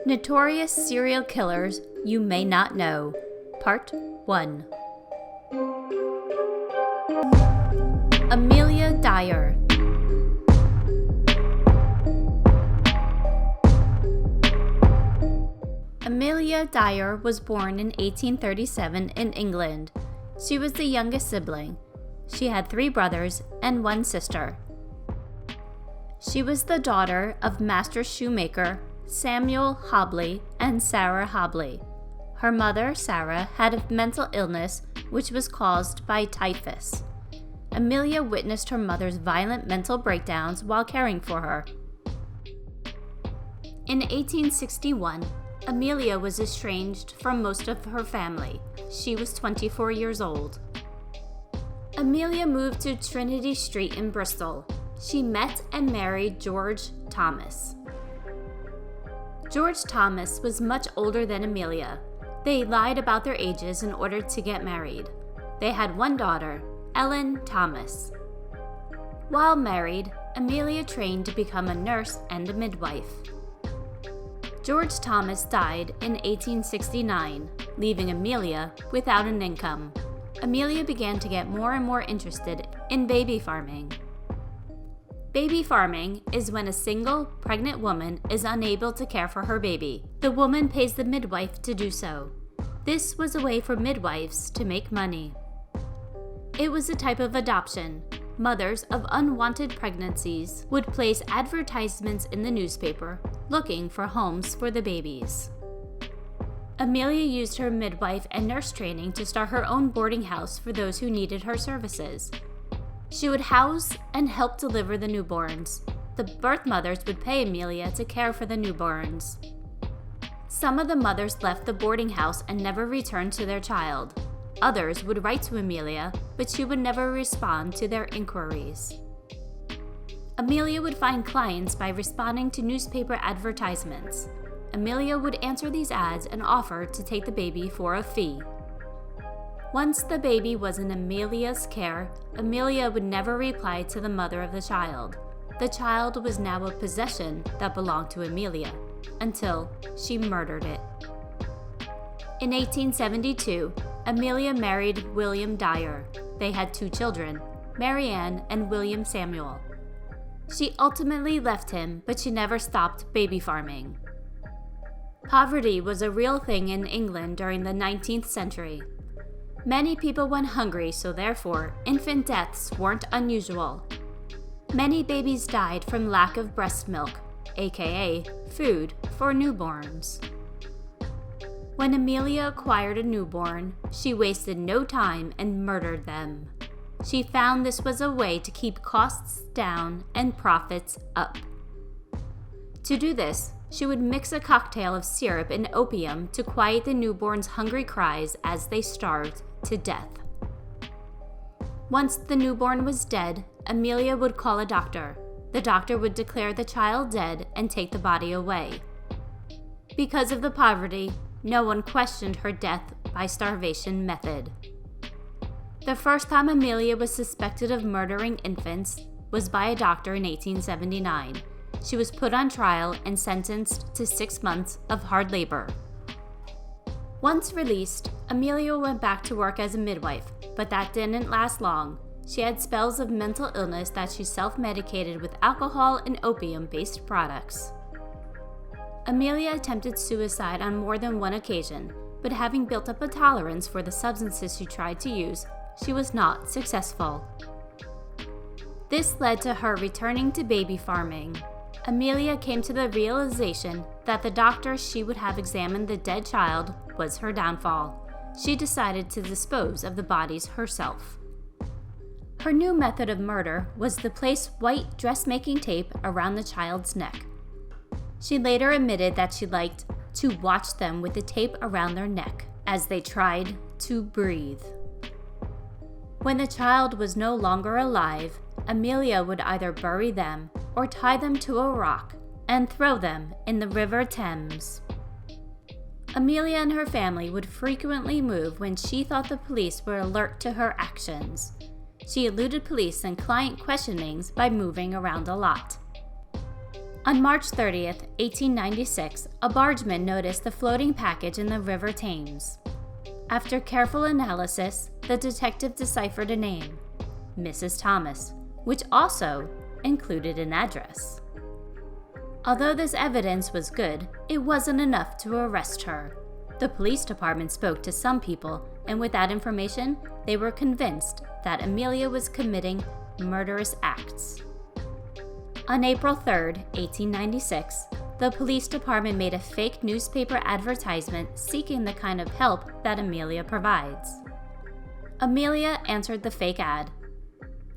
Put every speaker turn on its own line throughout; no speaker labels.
Notorious Serial Killers You May Not Know, Part 1. Amelia Dyer. Amelia Dyer was born in 1837 in England. She was the youngest sibling. She had 3 brothers and 1 sister. She was the daughter of master shoemaker Samuel Hobley and Sarah Hobley. Her mother, Sarah, had a mental illness which was caused by typhus. Amelia witnessed her mother's violent mental breakdowns while caring for her. In 1861, Amelia was estranged from most of her family. She was 24 years old. Amelia moved to Trinity Street in Bristol. She met and married George Thomas. George Thomas was much older than Amelia. They lied about their ages in order to get married. They had 1 daughter, Ellen Thomas. While married, Amelia trained to become a nurse and a midwife. George Thomas died in 1869, leaving Amelia without an income. Amelia began to get more and more interested in baby farming. Baby farming is when a single, pregnant woman is unable to care for her baby. The woman pays the midwife to do so. This was a way for midwives to make money. It was a type of adoption. Mothers of unwanted pregnancies would place advertisements in the newspaper looking for homes for the babies. Amelia used her midwife and nurse training to start her own boarding house for those who needed her services. She would house and help deliver the newborns. The birth mothers would pay Amelia to care for the newborns. Some of the mothers left the boarding house and never returned to their child. Others would write to Amelia, but she would never respond to their inquiries. Amelia would find clients by responding to newspaper advertisements. Amelia would answer these ads and offer to take the baby for a fee. Once the baby was in Amelia's care, Amelia would never reply to the mother of the child. The child was now a possession that belonged to Amelia, until she murdered it. In 1872, Amelia married William Dyer. They had 2 children, Mary Ann and William Samuel. She ultimately left him, but she never stopped baby farming. Poverty was a real thing in England during the 19th century. Many people went hungry, so therefore, infant deaths weren't unusual. Many babies died from lack of breast milk, aka food for newborns. When Amelia acquired a newborn, she wasted no time and murdered them. She found this was a way to keep costs down and profits up. To do this, she would mix a cocktail of syrup and opium to quiet the newborn's hungry cries as they starved to death. Once the newborn was dead, Amelia would call a doctor. The doctor would declare the child dead and take the body away. Because of the poverty, no one questioned her death by starvation method. The first time Amelia was suspected of murdering infants was by a doctor in 1879. She was put on trial and sentenced to 6 months of hard labor. Once released, Amelia went back to work as a midwife, but that didn't last long. She had spells of mental illness that she self-medicated with alcohol and opium-based products. Amelia attempted suicide on more than 1 occasion, but having built up a tolerance for the substances she tried to use, she was not successful. This led to her returning to baby farming. Amelia came to the realization that the doctor she would have examined the dead child was her downfall. She decided to dispose of the bodies herself. Her new method of murder was to place white dressmaking tape around the child's neck. She later admitted that she liked to watch them with the tape around their neck as they tried to breathe. When the child was no longer alive, Amelia would either bury them or tie them to a rock and throw them in the River Thames. Amelia and her family would frequently move when she thought the police were alert to her actions. She eluded police and client questionings by moving around a lot. On March 30th, 1896, a bargeman noticed the floating package in the River Thames. After careful analysis, the detective deciphered a name, Mrs. Thomas, which also included an address. Although this evidence was good, it wasn't enough to arrest her. The police department spoke to some people, and with that information, they were convinced that Amelia was committing murderous acts. On April 3, 1896, the police department made a fake newspaper advertisement seeking the kind of help that Amelia provides. Amelia answered the fake ad.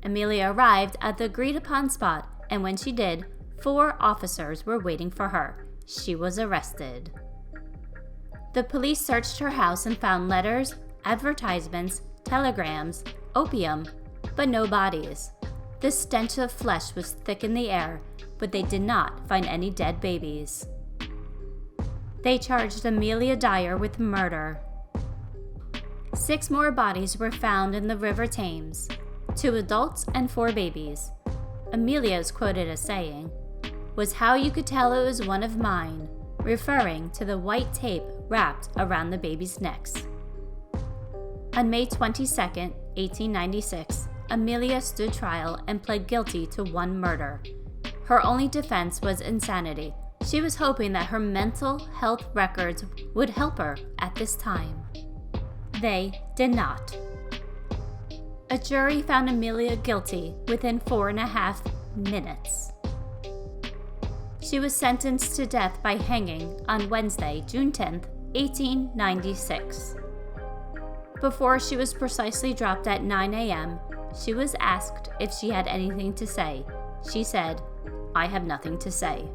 Amelia arrived at the agreed-upon spot, and when she did, 4 officers were waiting for her. She was arrested. The police searched her house and found letters, advertisements, telegrams, opium, but no bodies. The stench of flesh was thick in the air, but they did not find any dead babies. They charged Amelia Dyer with murder. 6 more bodies were found in the River Thames, 2 adults and 4 babies. Amelia is quoted as saying, "Was how you could tell it was one of mine," referring to the white tape wrapped around the babies' necks. On May 22, 1896, Amelia stood trial and pled guilty to 1 murder. Her only defense was insanity. She was hoping that her mental health records would help her at this time. They did not. A jury found Amelia guilty within 4.5 minutes. She was sentenced to death by hanging on Wednesday, June 10, 1896. Before she was precisely dropped at 9 a.m., she was asked if she had anything to say. She said, "I have nothing to say."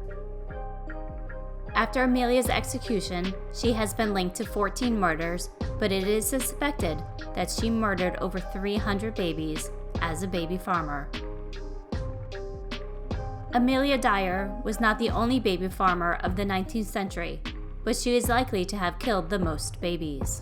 After Amelia's execution, she has been linked to 14 murders, but it is suspected that she murdered over 300 babies as a baby farmer. Amelia Dyer was not the only baby farmer of the 19th century, but she is likely to have killed the most babies.